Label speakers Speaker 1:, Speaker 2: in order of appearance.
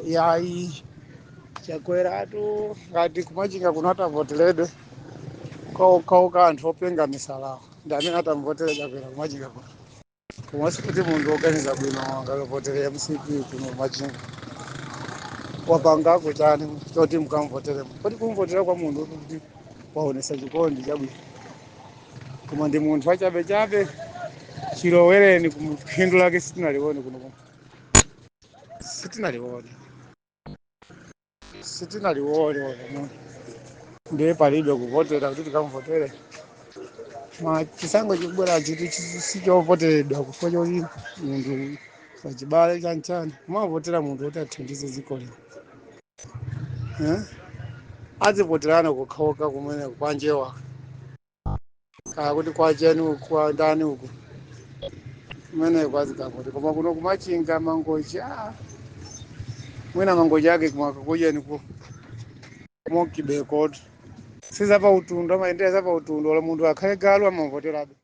Speaker 1: Yayi chakweratu ngati kumachinga kuno atamvoteredwe kauka anthu openga misala ndani atamvotera chakwera kumachinga kuno komasi kuti munthu oganiza bwino ngakavotere MCP kuno kumachinga wapangako chani choti mukamvoteremo poti kumvotera kwa munthu kuti waonesa chikondi chabwino koma ndi munthu wachabechabe chilowereni phindu lake sitinalione kuno sitinalione sitinalione ndiye palibe kuvotera kuti tikamvotere chisango chikubwera chiti sichovoteredwa kufika choti munthu pachibale chanchani kumavotera munthu kuti athandize dziko lino azivoterana kukhaoka kumene kwanjewa kaya kuti kwacheni uku kwa ndani uku kumene kwazikavoti koma kuno kumachinga mangochi mwina mangochi ake kumakakuyeni kumokibekoti sizapa utundu amayendera zapa utundu ola munthu akhale galu amavoterabe